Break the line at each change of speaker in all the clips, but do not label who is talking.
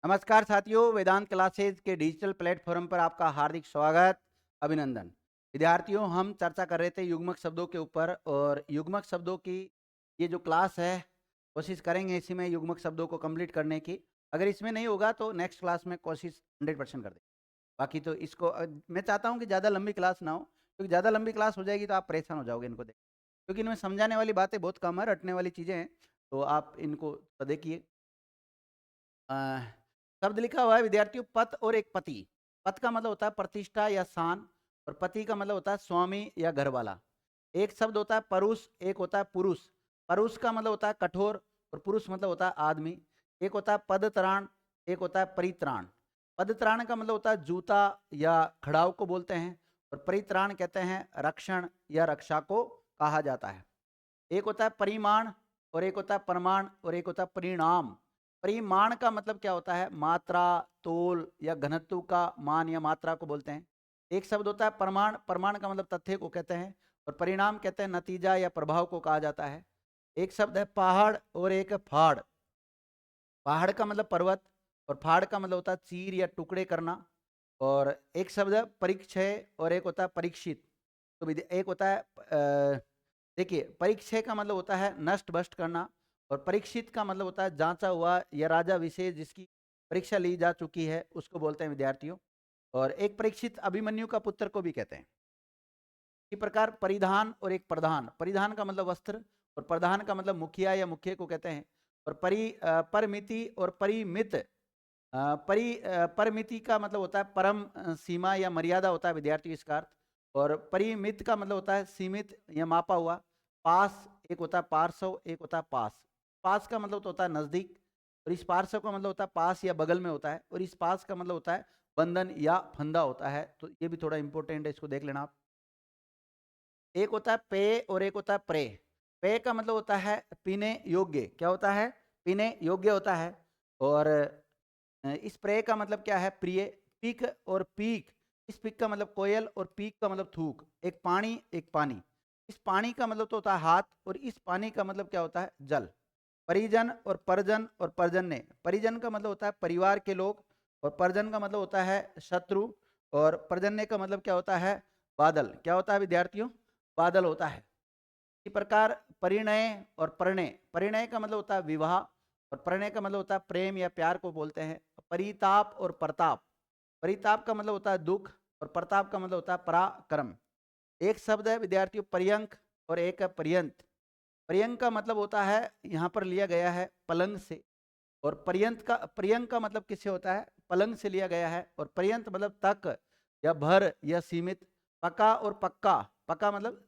नमस्कार साथियों, वेदांत क्लासेज के डिजिटल प्लेटफॉर्म पर आपका हार्दिक स्वागत, अभिनंदन। विद्यार्थियों, हम चर्चा कर रहे थे युग्मक शब्दों के ऊपर और युग्मक शब्दों की ये जो क्लास है, कोशिश करेंगे इसी में युग्मक शब्दों को कंप्लीट करने की। अगर इसमें नहीं होगा तो नेक्स्ट क्लास में कोशिश 100% कर देंगे। बाकी तो इसको मैं चाहता हूँ कि ज़्यादा लंबी क्लास ना हो, क्योंकि ज़्यादा लंबी क्लास हो जाएगी तो आप परेशान हो जाओगे इनको देख, क्योंकि इनमें समझाने वाली बातें बहुत कम है, रटने वाली चीज़ें हैं। तो आप इनको देखिए। अ, शब्द लिखा हुआ है विद्यार्थियों, पत और एक पति। पत का मतलब होता है प्रतिष्ठा या शान, और पति का मतलब होता है स्वामी या घरवाला। एक शब्द होता है परुष, एक होता है पुरुष। परुष का मतलब होता है कठोर, और पुरुष मतलब होता है आदमी। एक होता है पदत्राण, एक होता है परित्राण। पदत्राण का मतलब होता है जूता या खड़ाऊ को बोलते हैं, और परित्राण कहते हैं रक्षण या रक्षा को कहा जाता है। एक होता है परिमाण, और एक होता है प्रमाण, और एक होता है परिणाम। परिमाण का मतलब क्या होता है? मात्रा, तोल या घनत्व का मान या मात्रा को बोलते हैं। एक शब्द होता है प्रमाण। प्रमाण का मतलब तथ्य को कहते हैं, और परिणाम कहते हैं नतीजा या प्रभाव को कहा जाता है। एक शब्द है पहाड़ और एक फाड़। पहाड़ का मतलब पर्वत, और फाड़ का मतलब होता है चीर या टुकड़े करना। और एक शब्द है परिक्षय, और एक होता है परीक्षित। तो एक होता है देखिए, परिक्षय का मतलब होता है नष्ट भ्रष्ट करना, और परीक्षित का मतलब होता है जांचा हुआ या राजा विशेष जिसकी परीक्षा ली जा चुकी है उसको बोलते हैं विद्यार्थियों। और एक परीक्षित अभिमन्यु का पुत्र को भी कहते हैं। इसी प्रकार परिधान और एक प्रधान। परिधान का मतलब वस्त्र, और प्रधान का मतलब मुखिया या मुखिया को कहते हैं। और परिमिति और परिमित। परिमिति का मतलब होता है परम सीमा या मर्यादा होता है विद्यार्थी, इसका अर्थ। और परिमित का मतलब होता है सीमित या मापा हुआ। पास एक होता है पार्श्व, एक होता है पास। पास का मतलब तो होता है नजदीक, और इस पार्श्व का मतलब होता है पास या बगल में होता है, और इस पास का मतलब होता है बंधन या फंदा होता है। तो ये भी थोड़ा इंपॉर्टेंट है, इसको देख लेना आप। एक होता है पे और एक होता है प्रे। पे का मतलब होता है पीने योग्य। क्या होता है? पीने योग्य होता है। और इस प्रे का मतलब क्या है? प्रिय। पीक और पीक। इस पीक का मतलब कोयल, और पीक का मतलब थूक। एक पानी, एक पानी। इस पानी का मतलब तो होता है हाथ, और इस पानी का मतलब क्या होता है? जल। परिजन और परजन और परजन्य। परिजन का मतलब होता है परिवार के लोग, और परजन का मतलब होता है शत्रु। और परजन्य का मतलब क्या होता है? बादल। क्या होता है विद्यार्थियों? बादल होता है। इसी प्रकार परिणय और प्रणय। परिणय का मतलब होता है विवाह, और प्रणय का मतलब होता है प्रेम या प्यार को बोलते हैं। परिताप और प्रताप। परिताप का मतलब होता है दुख, और प्रताप का मतलब होता है पराक्रम। एक शब्द है विद्यार्थियों पर्यंक, और एक है पर्यंत। पर्यंक का मतलब होता है, यहाँ पर लिया गया है पलंग से। और पर्यंक का मतलब किससे होता है? पलंग से लिया गया है। और पर्यंत मतलब तक या भर या सीमित। पका और पक्का। पका मतलब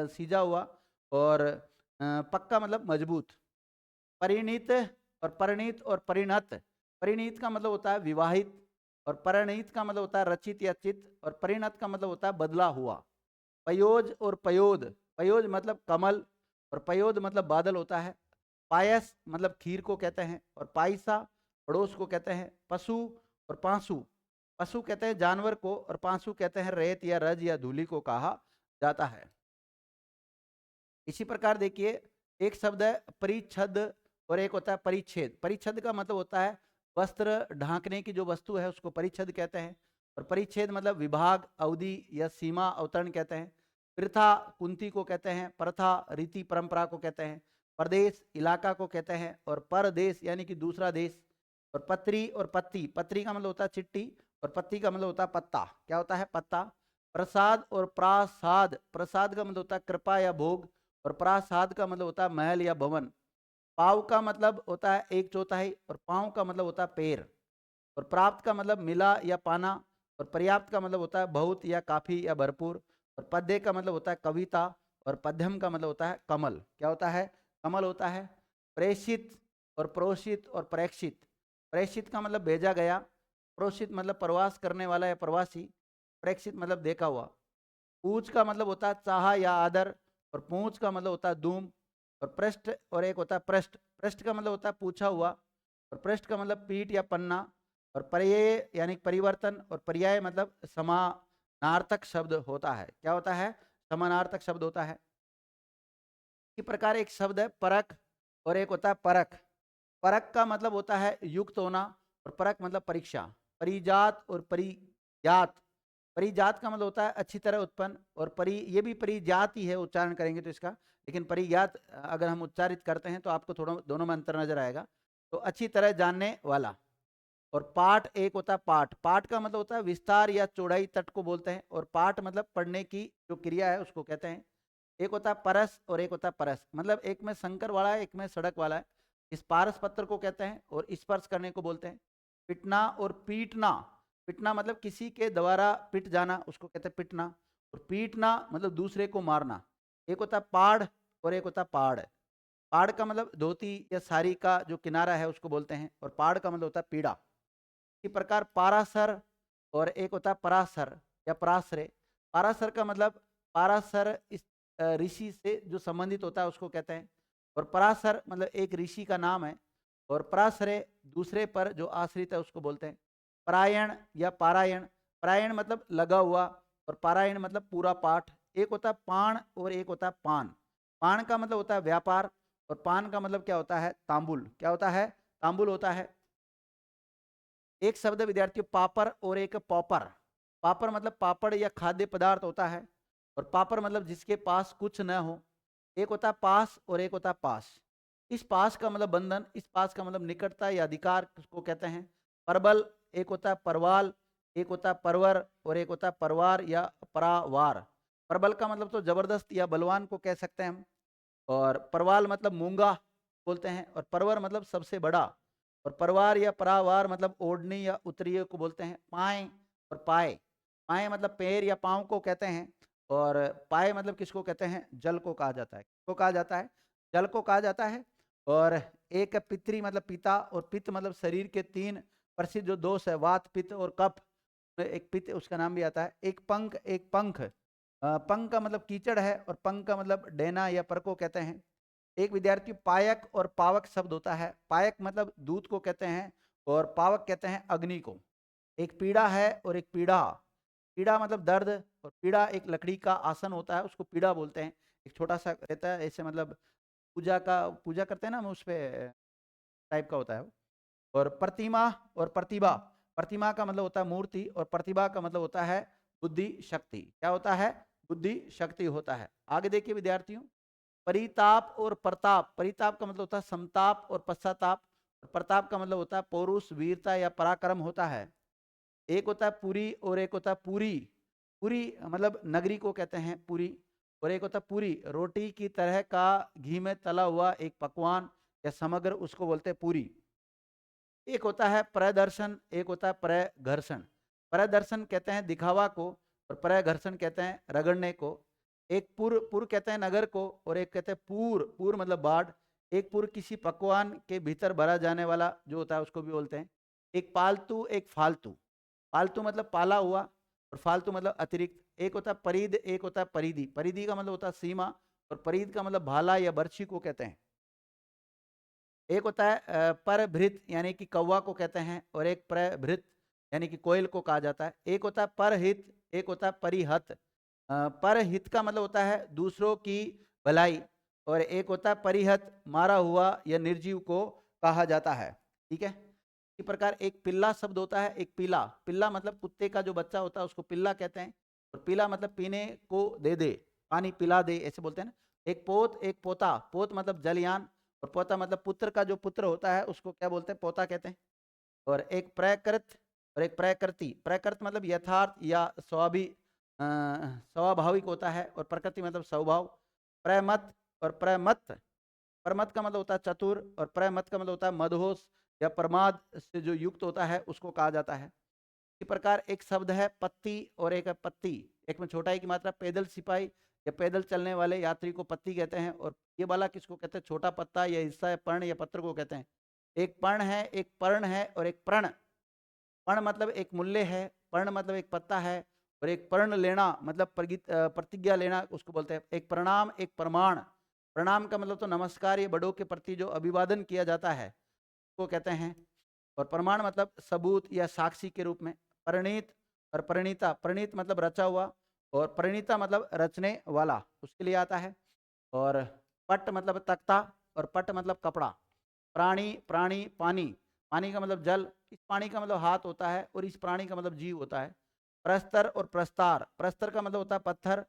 सीजा हुआ, और पक्का मतलब मजबूत। परिणीत और परिणीत और परिणत। परिणीत का मतलब होता है विवाहित, और परिणीत का मतलब होता है रचित या चित, और परिणत का मतलब होता है बदला हुआ। पयोज और पयोद। पयोज मतलब कमल, और पयोद मतलब बादल होता है। पायस मतलब खीर को कहते हैं, और पाइसा पड़ोस को कहते हैं। पशु और पांसु। पशु कहते हैं जानवर को, और पांसु कहते हैं रेत या रज या धूलि को कहा जाता है। इसी प्रकार देखिए, एक शब्द है परिच्छद, और एक होता है परिच्छेद। परिच्छद का मतलब होता है वस्त्र ढांकने की जो वस्तु है उसको परिच्छद कहते हैं। और परिच्छेद मतलब विभाग, अवधि या सीमा, अवतरण कहते हैं। प्रथा कुंती को कहते हैं। प्रथा रीति परंपरा को कहते हैं। प्रदेश इलाका को कहते हैं। और परदेश यानी कि दूसरा देश। और पत्री और पत्ती। पत्री का मतलब होता है चिट्ठी, और पत्ती का मतलब होता है पत्ता। क्या होता है? पत्ता। प्रसाद और प्रासाद। प्रसाद का मतलब होता है कृपा या भोग, और प्रासाद का मतलब होता है महल या भवन। पाव का मतलब होता है एक चौथाई, और पाँव का मतलब होता है पैर। और प्राप्त का मतलब मिला या पाना। और पर्याप्त का मतलब होता है बहुत या काफी या भरपूर। और पद्य का मतलब होता है कविता। और पद्यम का मतलब होता है कमल। क्या होता है? कमल होता है। प्रेषित और प्रोषित और प्रेक्षित। प्रेषित का मतलब भेजा गया। प्रोषित मतलब प्रवास करने वाला या प्रवासी। प्रेक्षित मतलब देखा हुआ। पूछ का मतलब होता है चाह या आदर, और पूछ का मतलब होता है दूम। और पृष्ठ और एक होता है पृष्ठ। पृष्ठ का मतलब होता है पूछा हुआ, और पृष्ठ का मतलब पीठ या पन्ना। और पर्याय यानी परिवर्तन, और पर्याय मतलब समानार्थक शब्द होता है। क्या होता है? समानार्थक शब्द होता है। इसी प्रकार एक शब्द है परख, और एक होता है परख। परख का मतलब होता है युक्त होना, और परक मतलब परीक्षा। परिजात और परिजात, परिजात का मतलब होता है अच्छी तरह उत्पन्न, और ये भी परिजात ही है उच्चारण करेंगे तो इसका, लेकिन परिजात अगर हम उच्चारित करते हैं तो आपको थोड़ा दोनों में अंतर नजर आएगा। तो अच्छी तरह जानने वाला। और पाठ एक होता है पाठ, पाठ का मतलब होता है विस्तार या चौड़ाई तट को बोलते हैं, और पाठ मतलब पढ़ने की जो क्रिया है उसको कहते हैं। एक होता है परस और एक होता है परस, मतलब एक में संकर वाला है एक में सड़क वाला है। इस पारस पत्र को कहते हैं और स्पर्श करने को बोलते हैं। पिटना और पीटना, पिटना मतलब किसी के द्वारा पिट जाना उसको कहते हैं पिटना, और पीटना मतलब दूसरे को मारना। एक होता है पाड़ और एक होता है पहाड़। पाड़ का मतलब धोती या साड़ी का जो किनारा है उसको बोलते हैं, और पहाड़ का मतलब होता है पीड़ा। इसी प्रकार पारासर और एक होता है परासर या परासरे। पारासर का मतलब पारासर इस ऋषि से जो संबंधित होता है उसको कहते हैं, और परासर मतलब एक ऋषि का नाम है, और परासरे दूसरे पर जो आश्रित है उसको बोलते हैं। परायण या पारायण, परायण मतलब लगा हुआ, और पारायण मतलब पूरा पाठ। एक होता है पाण और एक होता है पान। पान का मतलब होता है व्यापार, और पान का मतलब क्या होता है तांबुल, क्या होता है तांबुल होता है। एक शब्द विद्यार्थियों पापड़ और एक पॉपर। पापड़ मतलब पापड़ या खाद्य पदार्थ होता है, और पापड़ मतलब जिसके पास कुछ न हो। एक होता है पास और एक होता है पास। इस पास का मतलब बंधन, इस पास का मतलब निकटता या अधिकार को कहते हैं। परबल एक होता है परवाल, एक होता है परवर और एक होता है परवार या परावार। परबल का मतलब तो जबरदस्त या बलवान को कह सकते हैं हम, और परवाल मतलब मूंगा बोलते हैं, और परवर मतलब सबसे बड़ा, और परवार या परावार मतलब ओढ़नी या उत्तरीय को बोलते हैं। पाए और पाए, पाए मतलब पैर या पाँव को कहते हैं, और पाए मतलब किसको कहते हैं जल को कहा जाता है, किसको कहा जाता है जल को कहा जाता है। और एक पितरी मतलब पिता, और पित्त मतलब शरीर के तीन प्रसिद्ध जो दोष है वात पित्त और कफ, एक पित्त उसका नाम भी आता है। एक पंख एक पंख, पंख का मतलब कीचड़ है, और पंख का मतलब डेना या पर को कहते हैं। एक विद्यार्थी पायक और पावक शब्द होता है। पायक मतलब दूध को कहते हैं, और पावक कहते हैं अग्नि को। एक पीड़ा है और एक पीड़ा, पीड़ा मतलब दर्द, और पीड़ा एक लकड़ी का आसन होता है उसको पीड़ा बोलते हैं। एक छोटा सा रहता है ऐसे, मतलब पूजा करते हैं ना हम उस पे टाइप का होता है वो। और प्रतिमा और प्रतिभा, प्रतिमा का मतलब होता है मूर्ति, और प्रतिभा का मतलब होता है बुद्धि शक्ति। क्या होता है बुद्धि शक्ति होता है। आगे देखिए विद्यार्थियों, परिताप और प्रताप। परिताप का मतलब होता है समताप और पश्चाताप, और प्रताप का मतलब होता है पौरुष वीरता या पराक्रम होता है। एक होता है पुरी और एक होता है पूरी। पूरी मतलब नगरी को कहते हैं पूरी, और एक होता है पूरी रोटी की तरह का घी में तला हुआ एक पकवान या समग्र उसको बोलते हैं पूरी। एक होता है प्रदर्शन, एक होता है प्रघर्षण। प्रदर्शन कहते हैं दिखावा को, और प्रघर्षण कहते हैं रगड़ने को। एक पुर कहते हैं नगर को, और एक कहते हैं पूर मतलब बाढ़। एक पुर किसी पकवान के भीतर भरा जाने वाला जो होता है उसको भी बोलते हैं। एक पालतू एक फालतू, पालतू मतलब पाला हुआ, और फालतू मतलब अतिरिक्त। एक होता है परिध एक होता है परिधि, परिधि का मतलब होता है सीमा, और परिध का मतलब भाला या बर्छी को कहते हैं। एक होता है परभृत यानी कि कौवा को कहते हैं, और एक प्रभृत यानी कि कोयल को कहा जाता है। एक होता है परहित एक होता है परिहत। परहित का मतलब होता है दूसरों की भलाई, और एक होता है परिहत मारा हुआ या निर्जीव को कहा जाता है। ठीक है, इसी प्रकार एक पिल्ला शब्द होता है। एक पीला, पिल्ला मतलब कुत्ते का जो बच्चा होता है उसको पिल्ला कहते हैं, और पीला मतलब पीने को दे दे, पानी पिला दे ऐसे बोलते हैं ना। एक पोत एक पोता, पोत मतलब जलयान, और पोता मतलब पुत्र का जो पुत्र होता है उसको क्या बोलते हैं पोता कहते हैं। और एक प्रकृत और एक प्रकृति, प्रकृत मतलब यथार्थ या स्वाभाविक होता है, और प्रकृति मतलब स्वभाव। प्रमत और प्रमत, प्रमत का मतलब होता है चतुर, और प्रमत का मतलब होता है मदहोश या प्रमाद से जो युक्त होता है उसको कहा जाता है। इसी प्रकार एक शब्द है पत्ती और एक है पत्ती। एक में छोटा ही की मात्रा, पैदल सिपाही या पैदल चलने वाले यात्री को पत्ती कहते हैं, और ये वाला किसको कहते हैं छोटा पत्ता या हिस्सा या पर्ण या पत्र को कहते हैं। एक पर्ण है एक पर्ण है और एक प्रण। पर्ण मतलब एक मूल्य है, पर्ण मतलब एक पत्ता है, और एक पर्ण लेना मतलब प्रतिज्ञा लेना उसको बोलते हैं। एक प्रणाम एक प्रमाण, प्रणाम का मतलब तो नमस्कार या बड़ों के प्रति जो अभिवादन किया जाता है उसको कहते हैं। और प्रमाण मतलब सबूत या साक्षी के रूप में। परिणीत और परिणीता, परिणीत मतलब रचा हुआ, और परिणीता मतलब रचने वाला उसके लिए आता है। और पट मतलब तख्ता, और पट मतलब कपड़ा। प्राणी प्राणी पानी, पानी का मतलब जल, इस पानी का मतलब हाथ होता है और इस प्राणी का मतलब जीव होता है। प्रस्तर और प्रस्तार, प्रस्तर का मतलब होता है पत्थर,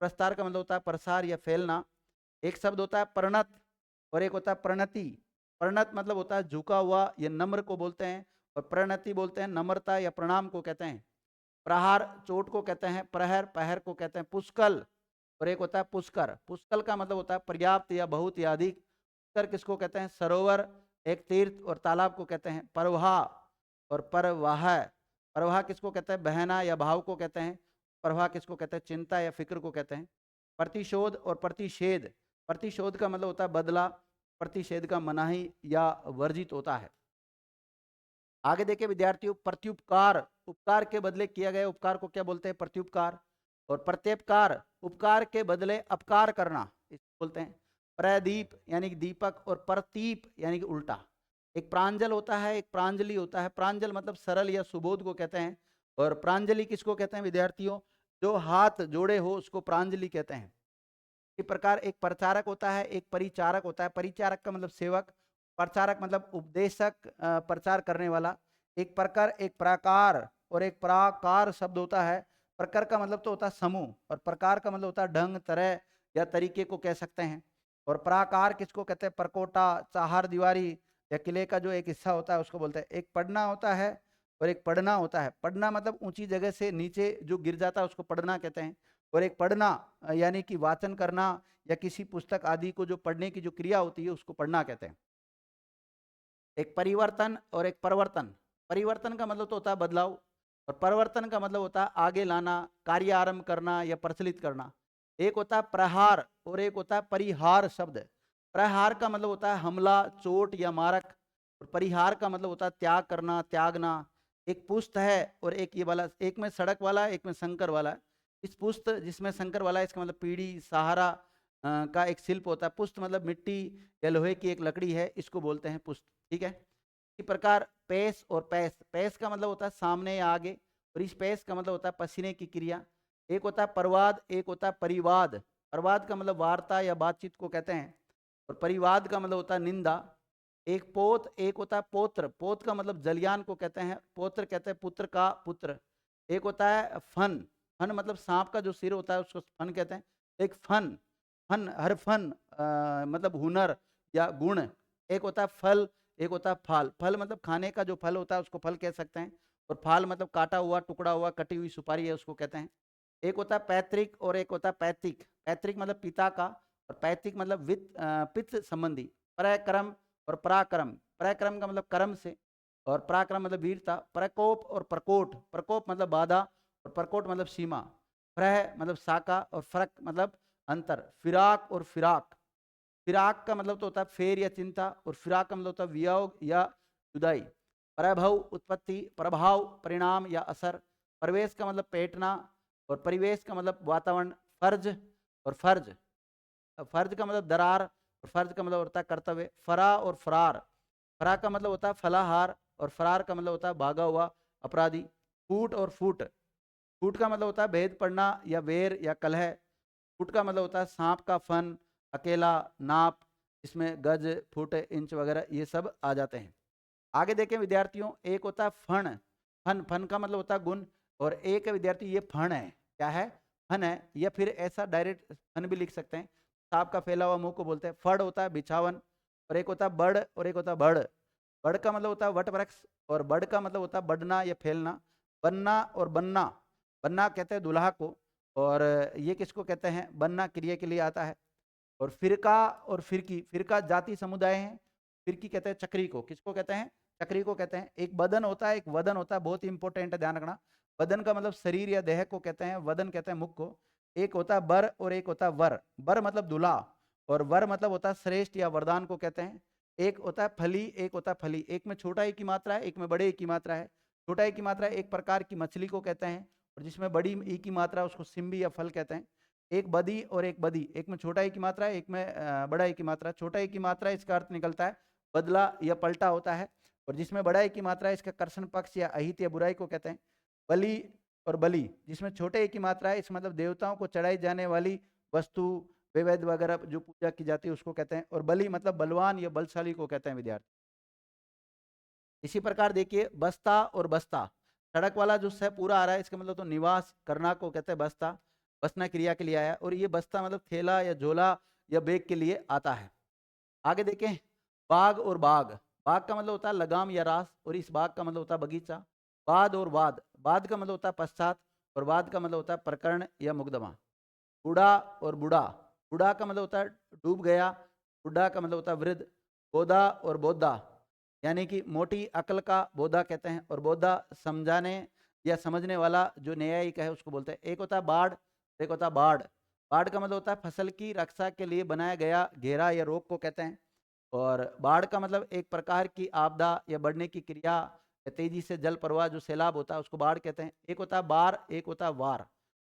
प्रस्तार का मतलब होता है प्रसार या फैलना। एक शब्द होता है प्रणत और एक होता है प्रणति। प्रणत मतलब होता है झुका हुआ या नम्र को बोलते हैं, और प्रणति बोलते हैं नम्रता या प्रणाम को कहते हैं। प्रहार चोट को कहते हैं, प्रहर पहर को कहते हैं। पुष्कल और एक होता है पुष्कर, पुष्कल का मतलब होता है पर्याप्त या बहुत या अधिक। पुष्कर किसको कहते हैं? सरोवर, एक तीर्थ और तालाब को कहते हैं। प्रवाह और परवाह, प्रवाह किसको कहते हैं? बहना या भाव को कहते हैं। प्रवाह किसको कहते हैं? चिंता या फिक्र को कहते हैं। प्रतिशोध और प्रतिषेध, प्रतिशोध का मतलब होता है बदला, प्रतिषेध का मनाही या वर्जित होता है। आगे देखे विद्यार्थियों, प्रत्युपकार, उपकार के बदले किया गया उपकार को क्या बोलते हैं? प्रत्युपकार। और प्रत्यपकार, उपकार के बदले अपकार करना, इसको बोलते हैं। प्रदीप यानी कि दीपक, और प्रतीप यानी कि उल्टा। एक प्रांजल होता है, एक प्रांजलि होता है। प्रांजल मतलब सरल या सुबोध को कहते हैं, और प्रांजलि किसको कहते हैं विद्यार्थियों? जो हाथ जोड़े हो उसको प्रांजलि कहते हैं। इसी प्रकार एक प्रचारक होता है, एक परिचारक होता है। परिचारक का मतलब सेवक, प्रचारक मतलब उपदेशक, प्रचार करने वाला। एक प्रकर, एक प्राकार और एक प्राकार शब्द होता है। प्रकर का मतलब तो होता है समूह, और प्रकार का मतलब होता है ढंग, तरह या तरीके को कह सकते हैं। और प्राकार किसको कहते हैं? परकोटा, चार दीवारी या किले का जो एक हिस्सा होता है उसको बोलते हैं। एक पढ़ना होता है और एक पढ़ना होता है। पढ़ना मतलब ऊंची जगह से नीचे जो गिर जाता है उसको पढ़ना कहते हैं। और एक पढ़ना यानी कि वाचन करना या किसी पुस्तक आदि को जो पढ़ने की जो क्रिया होती है उसको पढ़ना कहते हैं। एक परिवर्तन और एक परिवर्तन, परिवर्तन का मतलब तो होता है बदलाव, और परिवर्तन का मतलब होता है आगे लाना, कार्य आरंभ करना या प्रचलित करना। एक होता है प्रहार और एक होता है परिहार शब्द। प्रहार का मतलब होता है हमला, चोट या मारक, और परिहार का मतलब होता है त्याग करना, त्यागना। एक पुस्त है और एक ये वाला, एक में सड़क वाला है, एक में शंकर वाला है। इस पुस्त जिसमें शंकर वाला है इसका मतलब पीढ़ी, सहारा का एक शिल्प होता है। पुस्त मतलब मिट्टी या लोहे की एक लकड़ी है, इसको बोलते हैं पुस्त। ठीक है। इसी प्रकार पेश और पैस, पैस का मतलब होता है सामने या आगे, और इस पैस का मतलब होता है पसीने की क्रिया। एक होता है परवाद, एक होता है परिवाद। परवाद का मतलब वार्ता या बातचीत को कहते हैं, और परिवाद का मतलब होता है निंदा। एक पोत, एक होता है पोत्र, पोत का मतलब जलियान को कहते हैं, पोत्र कहते हैं पुत्र का पुत्र। एक होता है फन, फन मतलब सांप का जो सिर होता है उसको फन कहते हैं। एक फन, फन हर फन मतलब हुनर या गुण। एक होता है फल, एक होता है फाल, फल मतलब खाने का जो फल होता है उसको फल कह सकते हैं, और फाल मतलब काटा हुआ, टुकड़ा हुआ, कटी हुई सुपारी है उसको कहते हैं। एक होता है पैतृक और एक होता है पैतृक, पैतृक मतलब पिता का, और पैतृक मतलब पित्त संबंधी। पराक्रम और पराक्रम, पराक्रम का मतलब कर्म से, और पराक्रम मतलब वीरता। प्रकोप और प्रकोट, प्रकोप मतलब बाधा, और प्रकोट मतलब सीमा। फ्रह मतलब शाखा, और फरक मतलब अंतर। फिराक और फिराक, फिराक का मतलब तो होता है फेर या चिंता, और फिराक का मतलब होता है वियोग या जुदाई। प्रभव उत्पत्ति, प्रभाव परिणाम या असर। प्रवेश का मतलब पेटना, और परिवेश का मतलब वातावरण। फर्ज और फर्ज, फर्ज का मतलब दरार, और फर्ज का मतलब होता है कर्तव्य। फरा और फरार, फरा का मतलब होता है फलाहार, और फरार का मतलब होता है भागा हुआ अपराधी। फूट और फूट, फूट का मतलब होता है भेद पड़ना या वेर या कलह। फुट का मतलब होता है सांप का फन, अकेला, नाप, इसमें गज, फुट, इंच वगैरह ये सब आ जाते हैं। आगे देखें विद्यार्थियों, एक होता है फण, फन, फन का मतलब होता है गुण, और एक है विद्यार्थी ये फण है। क्या है? फन है, या फिर ऐसा डायरेक्ट फन भी लिख सकते हैं। सांप का फैला हुआ मुंह को बोलते हैं। फड़ होता है बिछावन, और एक होता है बड़ और एक होता है बड़। बड़ का मतलब होता है वट वृक्ष, और बड़ का मतलब होता है बढ़ना या फैलना। बनना और बनना, बनना कहते हैं दुल्हा को, और ये किसको कहते हैं? बनना क्रिया के लिए आता है। और फिरका और फिरकी, फिरका जाति समुदाय है। फिरकी कहते हैं चक्री को, किसको कहते हैं? चक्री को कहते हैं। एक बदन होता है, एक वदन होता है, बहुत इंपॉर्टेंट है, ध्यान रखना। बदन का मतलब शरीर या देह को कहते हैं, वदन कहते हैं मुख को। एक होता है बर और एक होता है वर, बर मतलब दूल्हा, और वर मतलब होता है श्रेष्ठ या वरदान को कहते हैं। एक होता है फली, एक होता है फली, एक में छोटा एक की मात्रा है, एक में बड़े एक की मात्रा है। छोटा एक की मात्रा एक प्रकार की मछली को कहते हैं, और जिसमें बड़ी ई की मात्रा उसको सिम्बी या फल कहते हैं। एक बदी और एक बदी, एक में छोटा ई की मात्रा है, एक में बड़ा ई की मात्रा। छोटा ई की मात्रा इसका अर्थ निकलता है बदला या पलटा होता है, और जिसमें बड़ा ई की मात्रा है इसका कर्षण पक्ष या अहित या बुराई को कहते हैं। बलि और बलि, जिसमें छोटे ई की मात्रा है, इस मतलब देवताओं को चढ़ाई जाने वाली वस्तु, वेद वगैरह जो पूजा की जाती है उसको कहते हैं। और बलि मतलब बलवान या बलशाली को कहते हैं विद्यार्थी। इसी प्रकार देखिए बस्ता और बस्ता, सड़क वाला जो स पूरा आ रहा है इसका मतलब तो निवास करना को कहते हैं बस्ता, बसना क्रिया के लिए आया, और ये बस्ता मतलब थैला या झोला या बैग के लिए आता है। आगे देखें बाग और बाग, बाग का मतलब होता है लगाम या रास, और इस बाग का मतलब होता है बगीचा। वाद और वाद, वाद का मतलब होता है पश्चात, और वाद का मतलब होता है प्रकरण या मुकदमा। बूढ़ा और बूढ़ा, बूढ़ा का मतलब होता है डूब गया, बूढ़ा का मतलब होता है वृद्ध। बोधा और बोधा, यानी कि मोटी अकल का बोधा कहते हैं, और बोधा समझाने या समझने वाला जो न्यायिक है उसको बोलते हैं। एक होता है बाढ़, एक होता है बाढ़। बाढ़ का मतलब होता है फसल की रक्षा के लिए बनाया गया घेरा या रोक को कहते हैं। और बाढ़ का मतलब एक प्रकार की आपदा या बढ़ने की क्रिया या तेजी से जल प्रवाह जो सैलाब होता है उसको बाढ़ कहते हैं। एक होता है बार, एक होता है वार।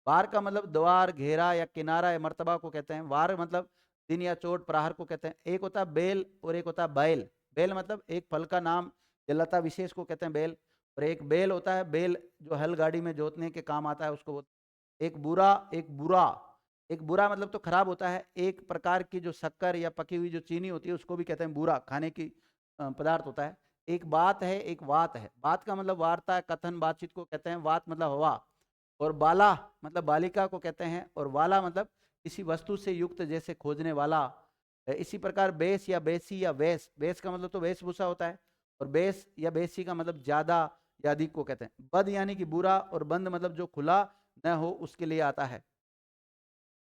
वार का मतलब द्वार, घेरा या किनारा या मर्तबा को कहते हैं। वार मतलब दिन या चोट, प्रहार को कहते हैं। एक होता है बेल और एक होता है बैल। बेल मतलब एक फल का नाम या लता विशेष को कहते हैं बेल। और एक बेल होता है, बेल जो हल गाड़ी में जोतने के काम आता है उसको बोलते हैं। एक बुरा, एक बुरा, एक बुरा मतलब तो खराब होता है। एक प्रकार की जो शक्कर या पकी हुई जो चीनी होती है उसको भी कहते हैं बुरा, खाने की पदार्थ होता है। एक बात है, एक बात है। बात का मतलब वार्ता, कथन, बातचीत को कहते हैं। बात मतलब हवा। और बाला मतलब बालिका को कहते हैं, और वाला मतलब किसी वस्तु से युक्त जैसे खोजने वाला। इसी प्रकार बेस या बेसी या वेश, बेस का मतलब तो वेशभूषा होता है, और बेस या बेसी का मतलब ज्यादा या अधिक को कहते हैं। बद यानी कि बुरा, और बंद मतलब जो खुला न हो उसके लिए आता है।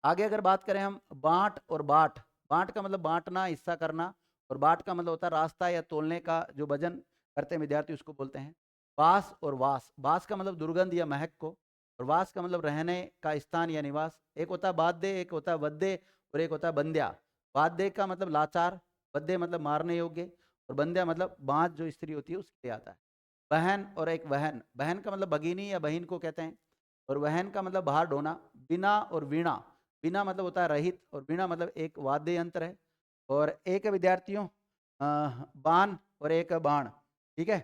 आगे अगर बात करें हम बांट और बाट, बांट का मतलब बांटना, हिस्सा करना, और बाट का मतलब होता है रास्ता या तोलने का जो वजन करते हैं विद्यार्थी उसको बोलते हैं। वास और वास, वास का मतलब दुर्गंध या महक को, और वास का मतलब रहने का स्थान या निवास। एक होता है बाध्य, एक होता है वद्य, और एक होता है बंध्या। बाध्य का मतलब लाचार, वद्य मतलब मारने योग्य, और बंध्या मतलब बांझ जो स्त्री होती है उसके लिए आता है। बहन और एक वहन, बहन का मतलब भगिनी या बहन को कहते हैं, और वहन का मतलब बाहर ढोना। बिना और वीणा, बिना मतलब होता है रहित, और वीणा मतलब एक वाद्य यंत्र है। और एक है विद्यार्थियों बाण और एक है बाण, ठीक है।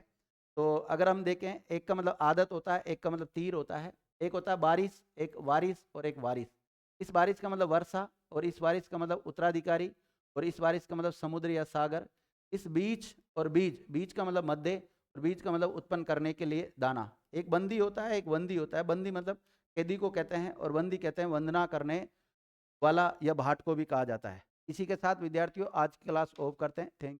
तो अगर हम देखें, एक का मतलब आदत होता है, एक का मतलब तीर होता है। एक होता है बारिश, एक वारिस और एक वारिस। इस बारिश का मतलब वर्षा, और इस बारिश का मतलब उत्तराधिकारी, और इस बारिश का मतलब समुद्र या सागर। इस बीज और बीज, बीज का मतलब मध्य, और बीज का मतलब उत्पन्न करने के लिए दाना। एक बंदी होता है, एक वंदी होता है। बंदी मतलब कैदी को कहते हैं, और वंदी कहते हैं वंदना करने वाला या भाट को भी कहा जाता है। इसी के साथ विद्यार्थियों आज की क्लास ऑफ करते हैं। थैंक